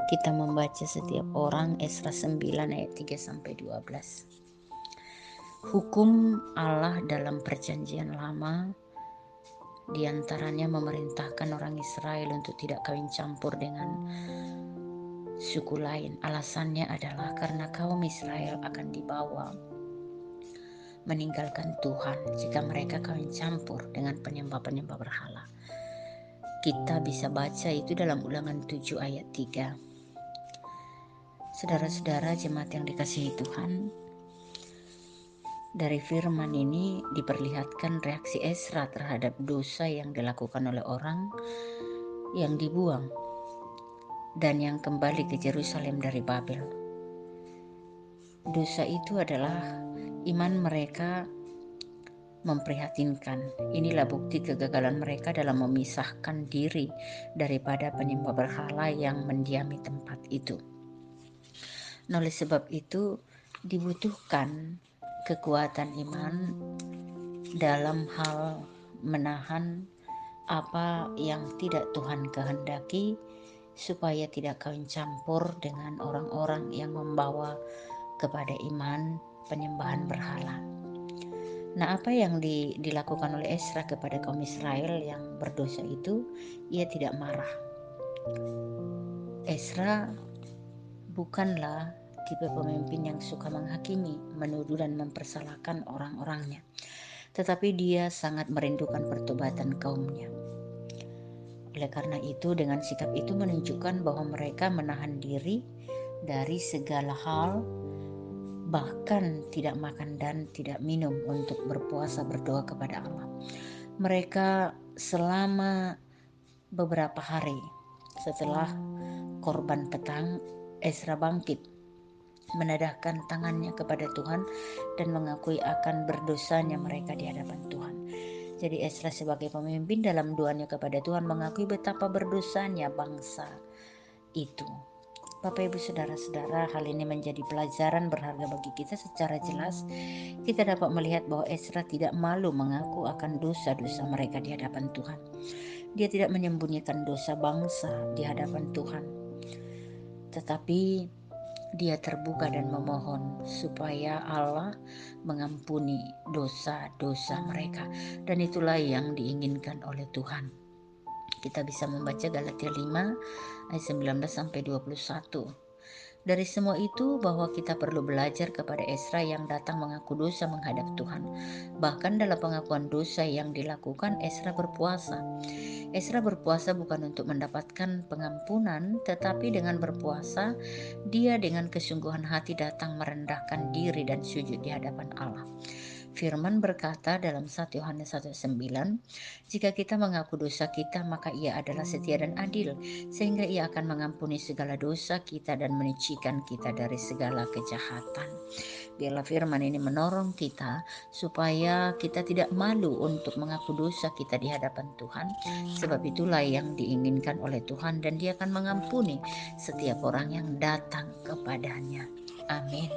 Kita membaca setiap orang Esra 9 ayat 3-12. Hukum Allah dalam perjanjian lama diantaranya memerintahkan orang Israel untuk tidak kawin campur dengan suku lain. Alasannya adalah karena kaum Israel akan dibawa meninggalkan Tuhan jika mereka kawin campur dengan penyembah-penyembah berhala. Kita bisa baca itu dalam Ulangan 7 ayat 3. Saudara-saudara jemaat yang dikasihi Tuhan, dari firman ini diperlihatkan reaksi Esra terhadap dosa yang dilakukan oleh orang yang dibuang dan yang kembali ke Yerusalem dari Babel. Dosa itu adalah iman mereka memprihatinkan. Inilah bukti kegagalan mereka dalam memisahkan diri daripada penyembah berhala yang mendiami tempat itu. Nah, oleh sebab itu dibutuhkan kekuatan iman dalam hal menahan apa yang tidak Tuhan kehendaki, supaya tidak kawin campur dengan orang-orang yang membawa kepada iman penyembahan berhala. Nah, apa yang dilakukan oleh Esra kepada kaum Israel yang berdosa itu? Ia tidak marah. Esra bukanlah tipe pemimpin yang suka menghakimi, menuduh dan mempersalahkan orang-orangnya. Tetapi dia sangat merindukan pertobatan kaumnya. Oleh karena itu, dengan sikap itu menunjukkan bahwa mereka menahan diri dari segala hal, bahkan tidak makan dan tidak minum untuk berpuasa berdoa kepada Allah. Mereka selama beberapa hari setelah korban petang, Esra bangkit, menadahkan tangannya kepada Tuhan dan mengakui akan berdosanya mereka di hadapan Tuhan. Jadi Esra sebagai pemimpin dalam doanya kepada Tuhan mengakui betapa berdosanya bangsa itu. Bapak Ibu Saudara-saudara, hal ini menjadi pelajaran berharga bagi kita. Secara jelas kita dapat melihat bahwa Esra tidak malu mengaku akan dosa-dosa mereka di hadapan Tuhan. Dia tidak menyembunyikan dosa bangsa di hadapan Tuhan, tetapi dia terbuka dan memohon supaya Allah mengampuni dosa-dosa mereka. Dan itulah yang diinginkan oleh Tuhan. Kita bisa membaca Galatia 5 ayat 19-21. Dari semua itu bahwa kita perlu belajar kepada Esra yang datang mengaku dosa menghadap Tuhan. Bahkan dalam pengakuan dosa yang dilakukan, Esra berpuasa. Esra berpuasa bukan untuk mendapatkan pengampunan, tetapi dengan berpuasa, dia dengan kesungguhan hati datang merendahkan diri dan sujud di hadapan Allah. Firman berkata dalam 1 Yohanes 1:9, jika kita mengaku dosa kita, maka Ia adalah setia dan adil, sehingga Ia akan mengampuni segala dosa kita dan menyucikan kita dari segala kejahatan. Biarlah firman ini menolong kita supaya kita tidak malu untuk mengaku dosa kita di hadapan Tuhan, sebab itulah yang diinginkan oleh Tuhan, dan Dia akan mengampuni setiap orang yang datang kepadanya. Amin.